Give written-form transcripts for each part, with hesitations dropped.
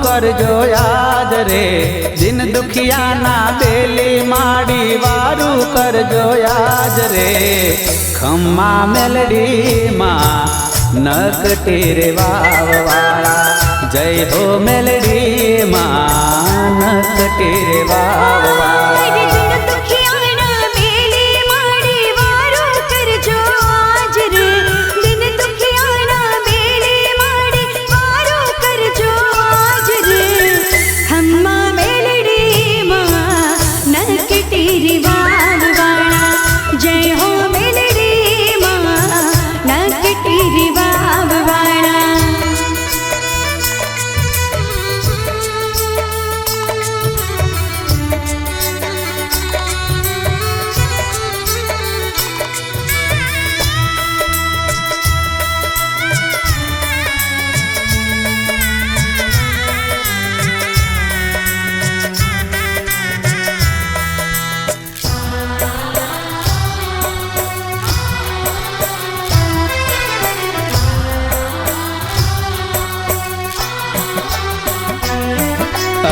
करजो याद रे दिन दुखिया ना बेली माड़ी वारू करजो याद रे खम्मा मेलडी माँ नकटी रे वाववाड़ा जय हो मेलडी माँ नकटी रे वाववाड़ा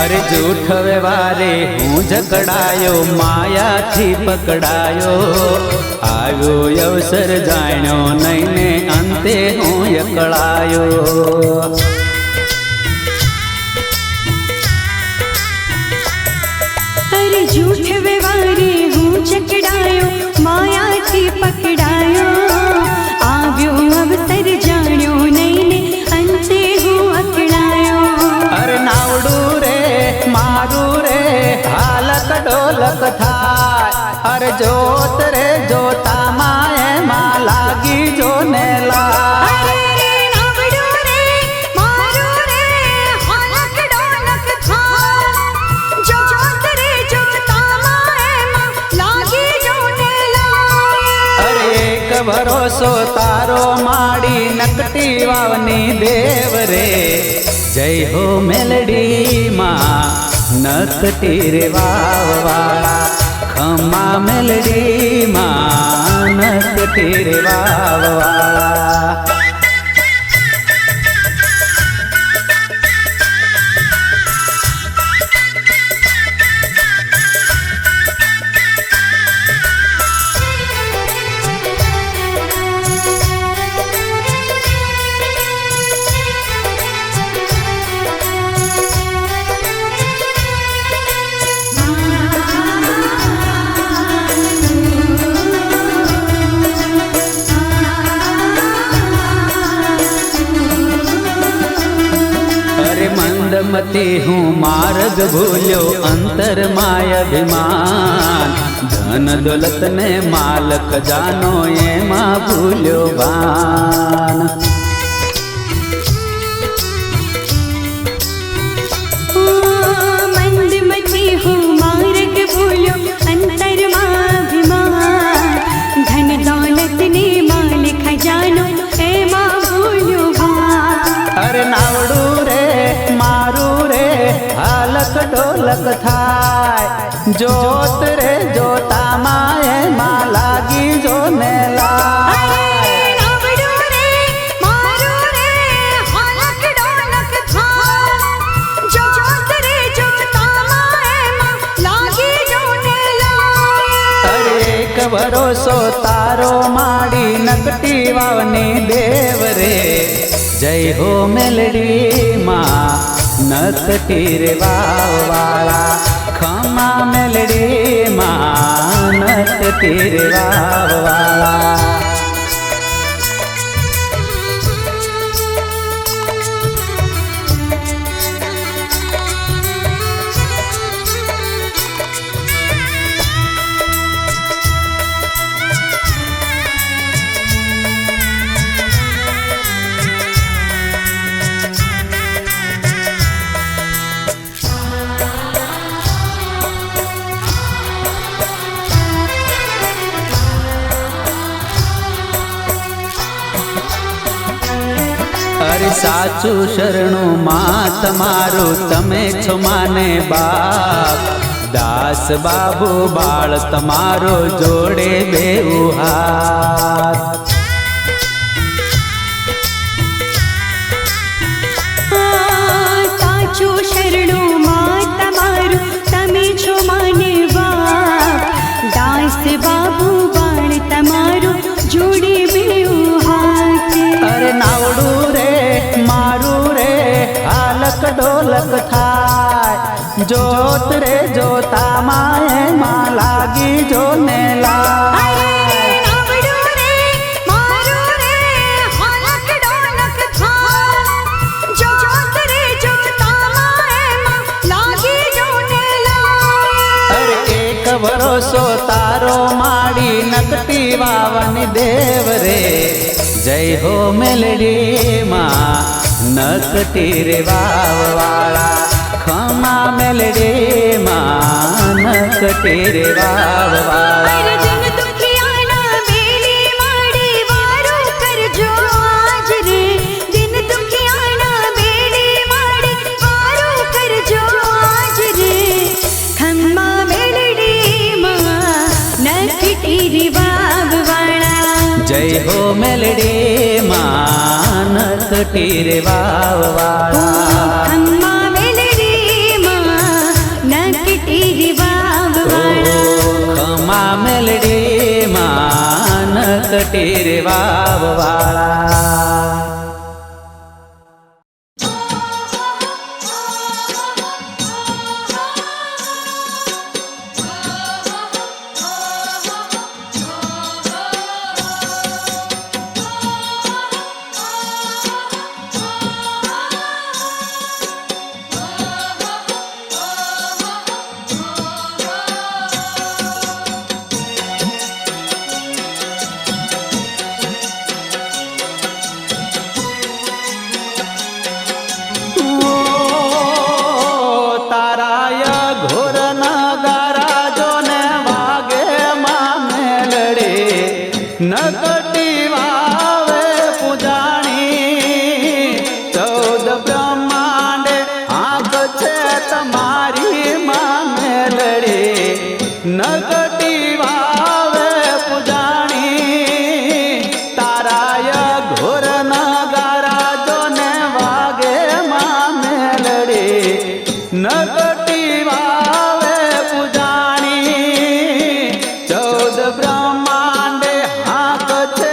अरे झूठ व्यवहारे हूँ जकड़ायो माया थी पकड़ायो आयो अवसर जाण्यो नहीं ने अंते हूँ यकड़ायो अरे झूठ व्यवहारे हूँ जकड़ायो माया थी पकड़ायो आयो अवसर जाण्यो नहीं ने अंते हूँ अकड़ायो अरे नावड़ू मारू रे हालक ढोलक थाय अरे जोत रे जोता माए माँ लागी जो ने ला भरोसो तारो माड़ी नकटी वावनी देव रे जय हो मेलडी माँ नकटी रे वाववाड़ा खम्मा मेलडी माँ नकटी रे वाववाड़ा मती हूँ मार्ग भूल्यो अंतर माय अभिमान धन दौलत ने मालक जानो ये माँ भूल्यो भान मंद मती हूँ मार्ग भूल्यो अंतर माँ अभिमान धन दौलत ने मालिक जानो ये माँ भूल्यो भान अरे नावड़ू मारू रे हालक ढोलक थाय जोत रे जोता माए माँ लागी जो ने ला भरोसो तारो माड़ी नकटी वावनी देव रे जय हो मेलडी माँ नकटी रे वाववाड़ा खम्मा मेलडी माँ नकटी रे वाववाड़ा अरे साचू शरणु माँ तमारू तमे छो माने बाप दास बाबू बाळ तमारो जोड़े बेऊ हाथ साचू માડી નકટી વાવની દેવ રે જય હો મેલડી માં નકટી રે વાવવાળા ખમા મેલડી માં નકટી રે વાવવાળા અરે જન દુખિયાના બેલી માડી વારો કરજો આજ રે જન દુખિયાના બેલી માડી વારો કરજો આજ રે ખમ્મા મેલડી માં નકટી રે વાવવાળા જય હો મેલડી માં નકટી રે વાવવાળા ખમ્મા મેલડી માં નકટી રે વાવવાળા ખમા મેલડી માં નકટી રે વાવવાળા નકટી વાવે પૂજાણી 14 બ્રહ્માંડે આંખ છે તમારી માં મેલડી નકટી વાવે પૂજાણી તારાય ઘોર નગારા જોને વાગે માં મેલડી નકટી વાવે પૂજાણી 14 બ્રહ્માંડે આંખ છે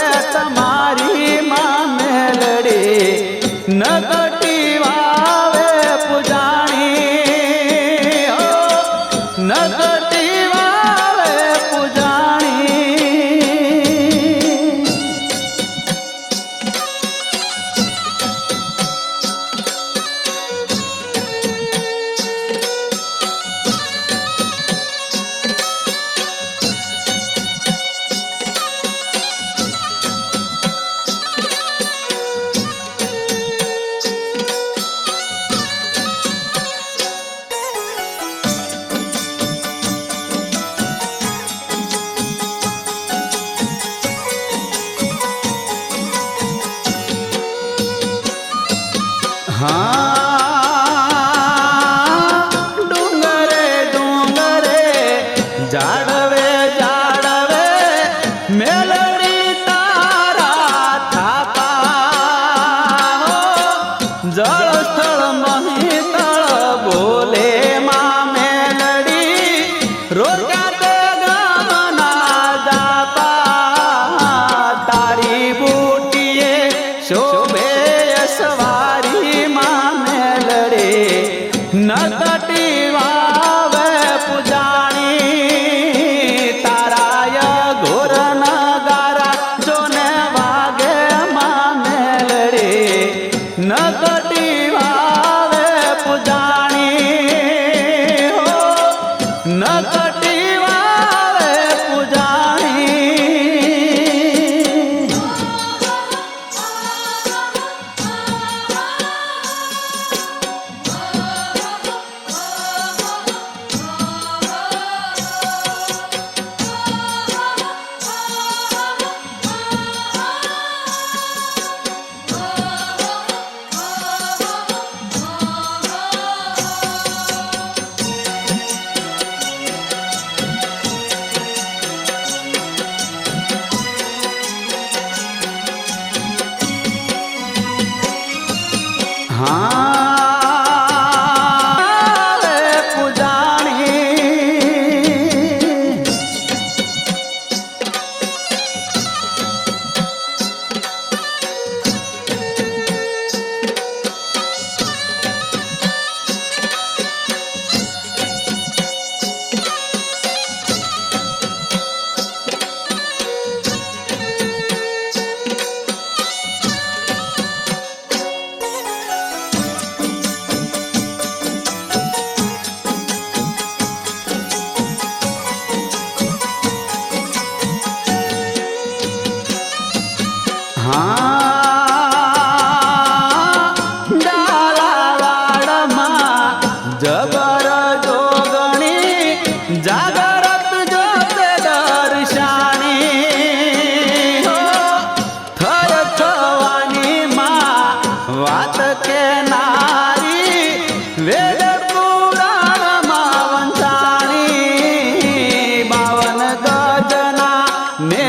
ને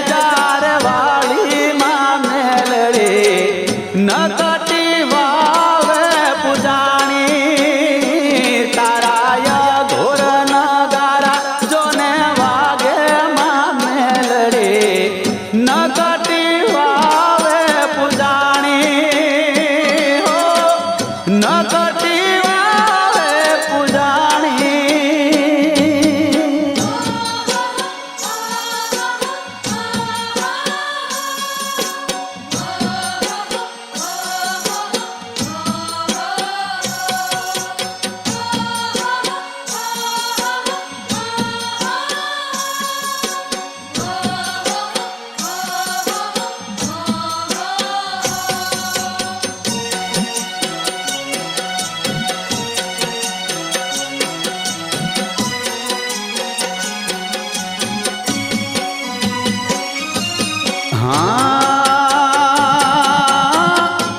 જાર વાળી માં મેલડી નકટી વાવે પૂજાણી તારાયા ઘોર નગારા જોને વાગે માં મેલડી નકટી વાવે પૂજાણી હો નકટી વાવે પૂજાણી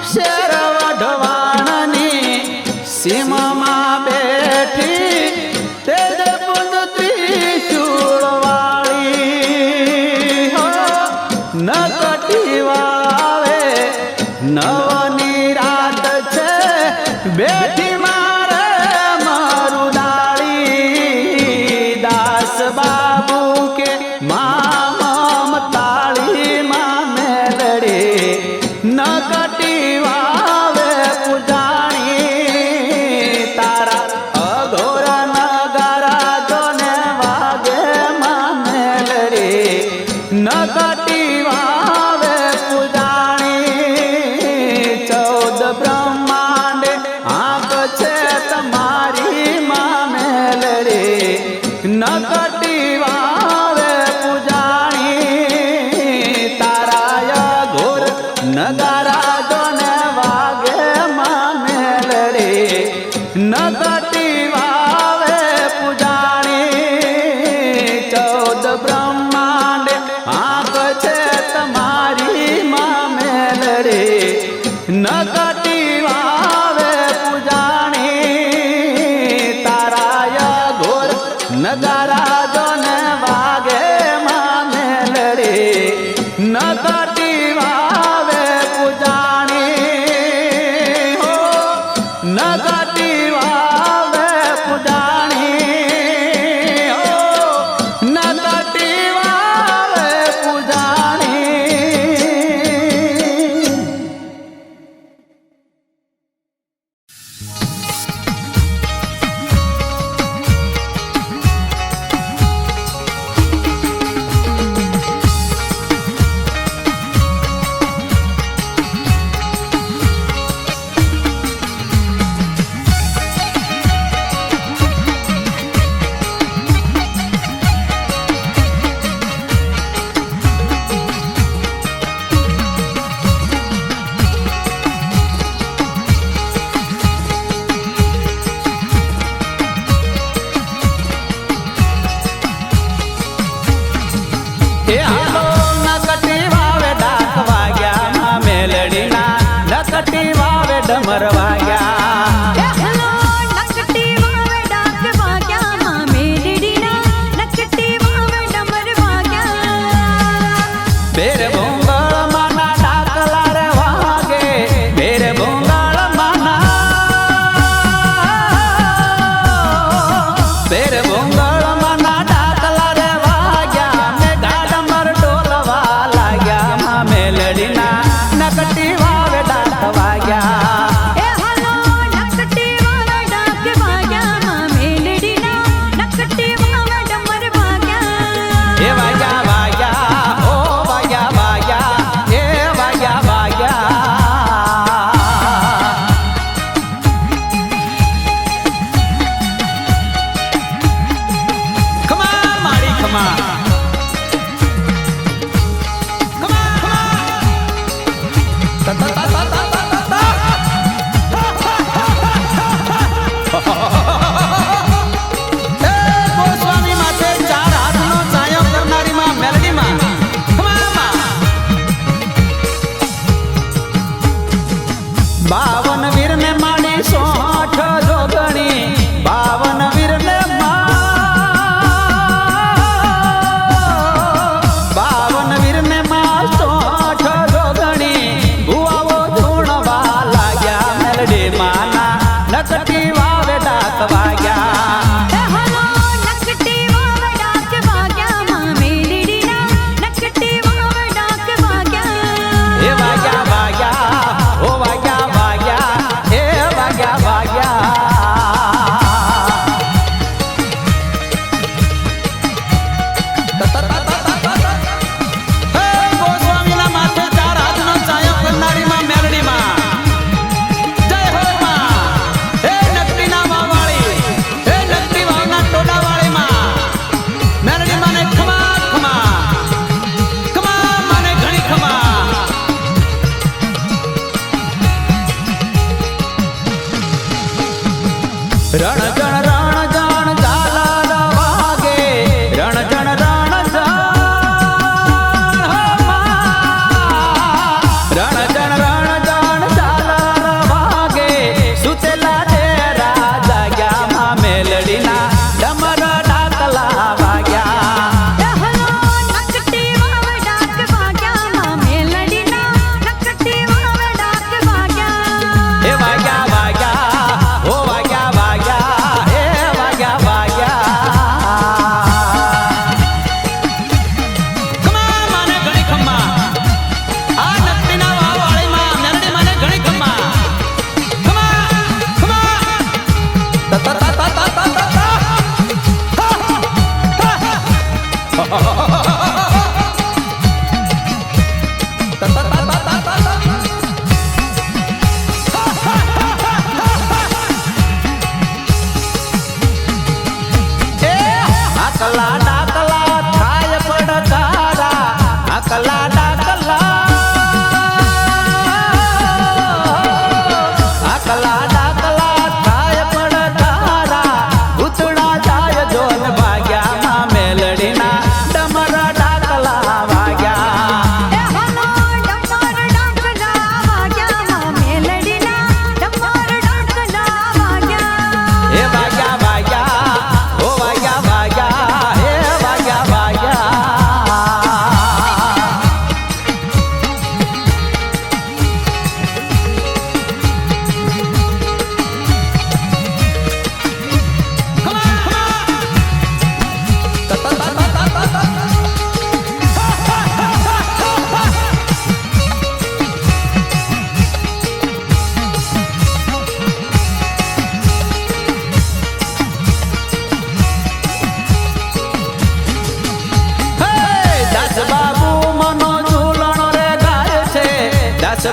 શેર વઢવાણની સીમમાં બેઠી તેજ પુંજ ત્રિશૂળવાળી હો નકટી વાવે નવની રાત છે બેઠી મારે મારું દાળી દાસ બાબુ કે નકટી વાવે પૂજાણી તારા અઘોર નગારા જોને વાગે માં મેલડી નકટી વાવે પૂજાણી 14 બ્રહ્માંડે આંખ છે તમારી માં મેલડી નકટી વાવે પૂજાણી તારા ઘોર નગારા જોને વાગે માં મેલડી નકટી વાવે પૂજાણી 14 બ્રહ્માંડે આંખ છે તમારી માં મેલડી નકટી વાવે પૂજાણી તારા ઘોર નગારા જોને વાગે માં મેલડી નકટી વાવે પૂજાણી હો નકટી વાવે પૂજાણી હો નકટી વાવે પૂજાણી ડમર વાગ્યા નકટી વાવે ડાક વાગ્યા માં મેલડીના નકટી વાવે ડમર વાગ્યા બેર ભોંગળ માના ડાકલા રે વાગે બેર ભોંગળ માના બેર ભોંગળ માના ડાકલા રે વાગ્યા ને ગાડમર ડોલવા લાગ્યા માં મેલડીના નકટી વાવે ડાક વાગ્યા વાગ્યા વાગ્યા ઓ વાગ્યા વાગ્યા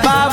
બાબા